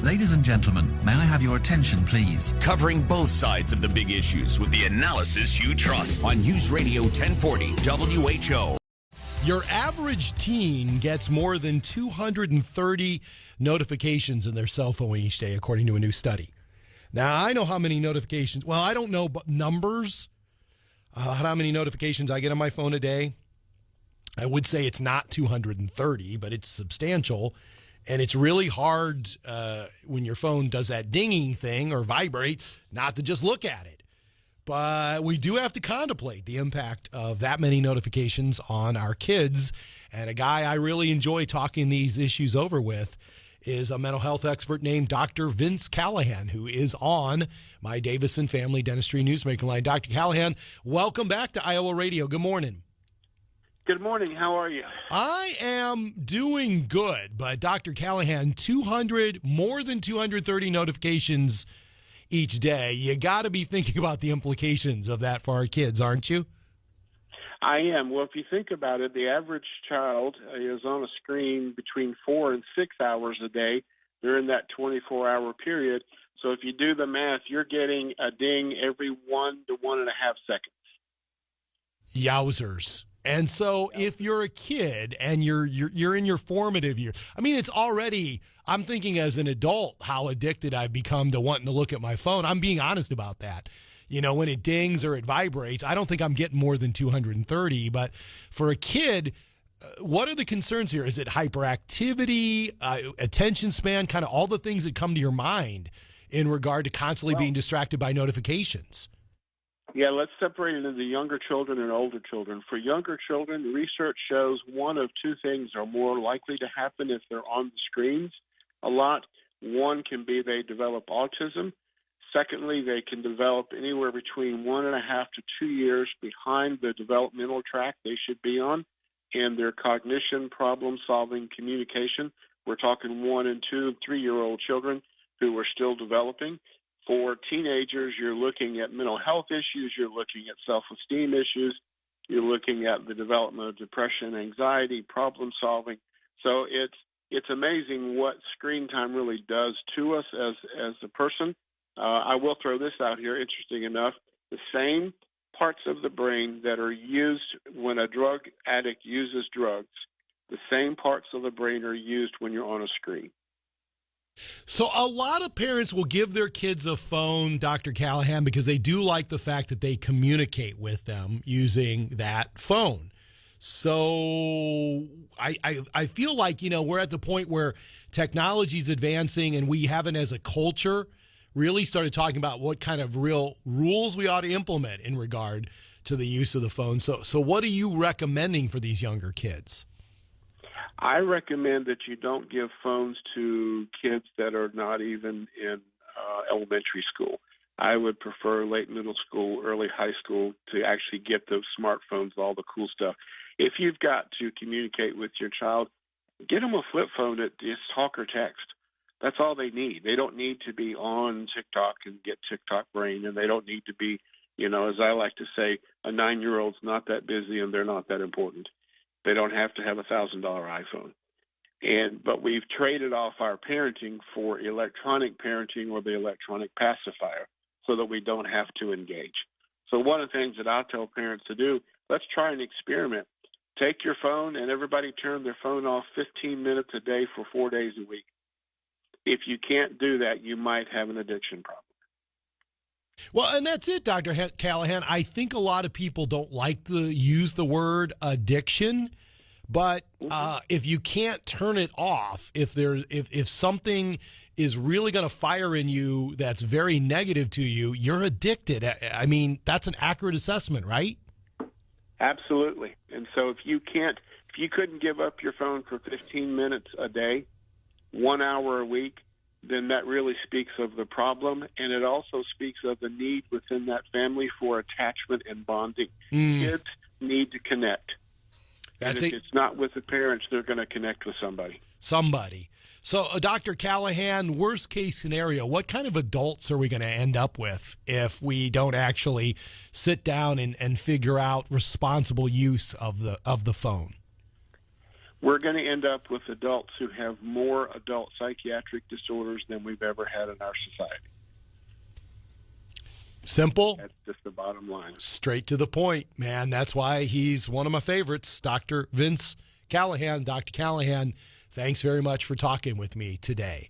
Ladies and gentlemen, may I have your attention, please? Covering both sides of the big issues with the analysis you trust on News Radio 1040 WHO. Your average teen gets more than 230 notifications in their cell phone each day, according to a new study. Now, I know how many notifications. Well, I don't know numbers, how many notifications I get on my phone a day. I would say it's not 230, but it's substantial. And it's really hard when your phone does that dinging thing or vibrates not to just look at it. But we do have to contemplate the impact of that many notifications on our kids. And a guy I really enjoy talking these issues over with is a mental health expert named Dr. Vince Callahan, who is on my Davison Family Dentistry Newsmaker line. Dr. Callahan, welcome back to Iowa Radio. Good morning. Good morning. How are you? I am doing good, but Dr. Callahan, more than 230 notifications each day. You got to be thinking about the implications of that for our kids, aren't you? I am. Well, if you think about it, the average child is on a screen between 4 and 6 hours a day during that 24-hour period. So if you do the math, you're getting a ding every 1 to 1.5 seconds. Yowzers. And so if you're a kid and you're in your formative years, I mean, it's already, I'm thinking as an adult how addicted I've become to wanting to look at my phone. I'm being honest about that. You know, when it dings or it vibrates, I don't think I'm getting more than 230. But for a kid, what are the concerns here? Is it hyperactivity, attention span, kind of all the things that come to your mind in regard to constantly being distracted by notifications? Yeah, let's separate it into younger children and older children. For younger children, research shows one of two things are more likely to happen if they're on the screens a lot. One can be they develop autism. Secondly, they can develop anywhere between 1.5 to 2 years behind the developmental track they should be on, and their cognition, problem-solving, communication. We're talking 1 and 2 and 3-year-old children who are still developing. For teenagers, you're looking at mental health issues, you're looking at self-esteem issues, you're looking at the development of depression, anxiety, problem-solving. So it's amazing what screen time really does to us as a person. I will throw this out here, interesting enough, the same parts of the brain that are used when a drug addict uses drugs, the same parts of the brain are used when you're on a screen. So a lot of parents will give their kids a phone, Dr. Callahan, because they do like the fact that they communicate with them using that phone. So I feel like, you know, we're at the point where technology is advancing and we haven't as a culture really started talking about what kind of real rules we ought to implement in regard to the use of the phone. So what are you recommending for these younger kids? I recommend that you don't give phones to kids that are not even in elementary school. I would prefer late middle school, early high school to actually get those smartphones, all the cool stuff. If you've got to communicate with your child, get them a flip phone that just talk or text. That's all they need. They don't need to be on TikTok and get TikTok brain, and they don't need to be, you know, as I like to say, a 9-year-old's not that busy and they're not that important. They don't have to have a $1,000 iPhone. But we've traded off our parenting for electronic parenting or the electronic pacifier so that we don't have to engage. So one of the things that I tell parents to do, let's try an experiment. Take your phone and everybody turn their phone off 15 minutes a day for 4 days a week. If you can't do that, you might have an addiction problem. Well, and that's it, Dr. Callahan. I think a lot of people don't like to use the word addiction, but if you can't turn it off, if something is really going to fire in you that's very negative to you, you're addicted. I mean, that's an accurate assessment, right? Absolutely. And so if you couldn't give up your phone for 15 minutes a day, 1 hour a week, then that really speaks of the problem, and it also speaks of the need within that family for attachment and bonding. Kids need to connect. If it's not with the parents, they're going to connect with somebody. So, Dr. Callahan, worst case scenario, what kind of adults are we going to end up with if we don't actually sit down and figure out responsible use of the phone? we're going to end up with adults who have more adult psychiatric disorders than we've ever had in our society. Simple. That's just the bottom line. Straight to the point, man. That's why he's one of my favorites, Dr. Vince Callahan. Dr. Callahan, thanks very much for talking with me today.